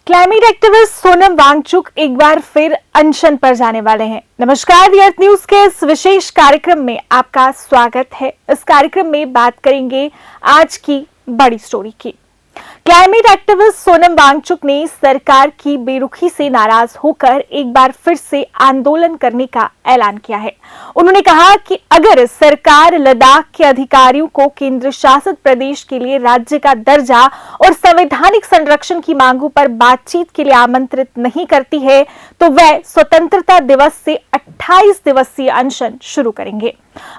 Climate activist Sonam Wangchuck एक बार फिर अनशन पर जाने वाले हैं। नमस्कार, दी अर्थ न्यूज के इस विशेष कार्यक्रम में आपका स्वागत है। इस कार्यक्रम में बात करेंगे आज की बड़ी स्टोरी की। क्लाइमेट एक्टिविस्ट सोनम वांगचुक ने सरकार की बेरुखी से नाराज होकर एक बार फिर से आंदोलन करने का ऐलान किया है। उन्होंने कहा कि अगर सरकार लद्दाख के अधिकारियों को केंद्र शासित प्रदेश के लिए राज्य का दर्जा और संवैधानिक संरक्षण की मांगों पर बातचीत के लिए आमंत्रित नहीं करती है तो वह स्वतंत्रता दिवस से 28 दिवसीय अनशन शुरू करेंगे।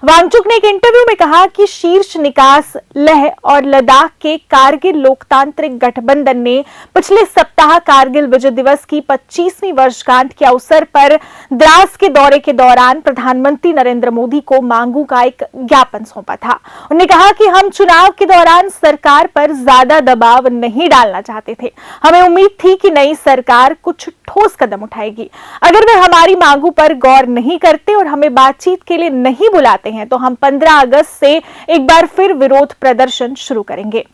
वांगचुक ने एक इंटरव्यू में कहा कि शीर्ष निकास लेह और लद्दाख के कारगिल लोकतांत्रिक गठबंधन ने पिछले सप्ताह कारगिल विजय दिवस की 25वीं वर्षगांठ के अवसर पर द्रास के दौरे के दौरान प्रधानमंत्री नरेंद्र मोदी को मांगों का एक ज्ञापन सौंपा था। उन्होंने कहा कि हम चुनाव के दौरान सरकार पर ज्यादा दबाव नहीं डालना चाहते थे। हमें उम्मीद थी कि नई सरकार कुछ ठोस कदम उठाएगी। अगर वे हमारी मांगों पर गौर नहीं करते और हमें बातचीत के लिए नहीं बुलाते हैं तो हम 15 अगस्त से एक बार फिर विरोध प्रदर्शन शुरू करेंगे।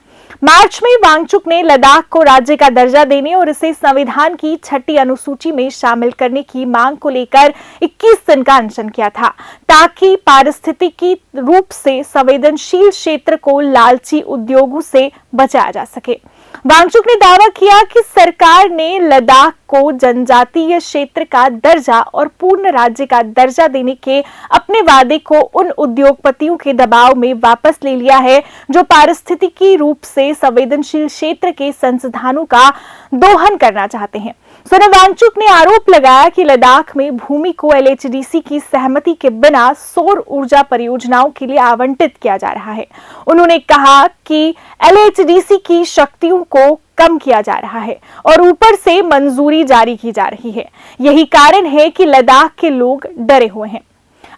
मार्च में वांगचुक ने लद्दाख को राज्य का दर्जा देने और इसे संविधान की 6ठी अनुसूची में शामिल करने की मांग को लेकर 21 दिन का अनशन किया था, ताकि पारिस्थितिकी रूप से संवेदनशील क्षेत्र को लालची उद्योगों से बचाया जा सके। वांगचुक ने दावा किया कि सरकार ने लद्दाख को जनजातीय क्षेत्र का दर्जा और पूर्ण राज्य का दर्जा देने के अपने वादे को उन उद्योगपतियों के दबाव में वापस ले लिया है जो पारिस्थितिकी रूप से संवेदनशील क्षेत्र के संसाधनों का दोहन करना चाहते हैं। सोनम वांगचुक ने आरोप लगाया कि लद्दाख में भूमि को एलएचडीसी की सहमति के बिना सौर ऊर्जा परियोजनाओं के लिए आवंटित किया जा रहा है। उन्होंने कहा कि एलएचडीसी की शक्तियों को कम किया जा रहा है और ऊपर से मंजूरी जारी की जा रही है। यही कारण है कि लद्दाख के लोग डरे हुए हैं।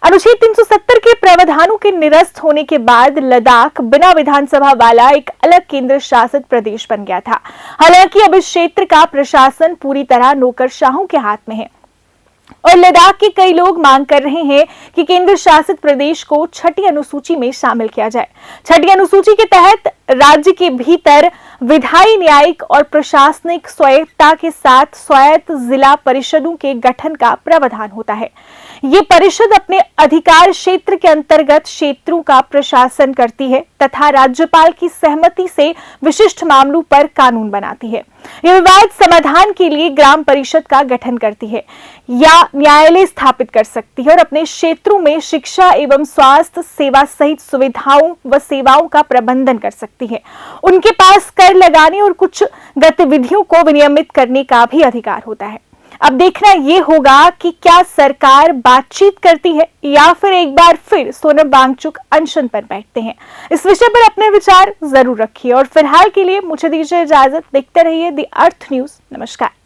अनुच्छेद 370 के प्रावधानों के निरस्त होने के बाद लद्दाख बिना विधानसभा वाला एक अलग केंद्र शासित प्रदेश बन गया था। हालांकि अब इस क्षेत्र का प्रशासन पूरी तरह नौकरशाहों के हाथ में है और लद्दाख के कई लोग मांग कर रहे हैं कि केंद्र शासित प्रदेश को 6ठी अनुसूची में शामिल किया जाए। 6ठी अनुसूची के तहत राज्य के भीतर विधायी, न्यायिक और प्रशासनिक स्वायत्तता के साथ स्वायत्त जिला परिषदों के गठन का प्रावधान होता है। ये परिषद अपने अधिकार क्षेत्र के अंतर्गत क्षेत्रों का प्रशासन करती है तथा राज्यपाल की सहमति से विशिष्ट मामलों पर कानून बनाती है। यह विवाद समाधान के लिए ग्राम परिषद का गठन करती है या न्यायालय स्थापित कर सकती है और अपने क्षेत्रों में शिक्षा एवं स्वास्थ्य सेवा सहित सुविधाओं व सेवाओं का प्रबंधन कर सकती है। उनके पास कर लगाने और कुछ गतिविधियों को विनियमित करने का भी अधिकार होता है। अब देखना यह होगा कि क्या सरकार बातचीत करती है या फिर एक बार फिर सोनम वांगचुक अनशन पर बैठते हैं। इस विषय पर अपने विचार जरूर रखिए और फिलहाल के लिए मुझे दीजिए इजाजत। देखते रहिए दी अर्थ न्यूज। नमस्कार।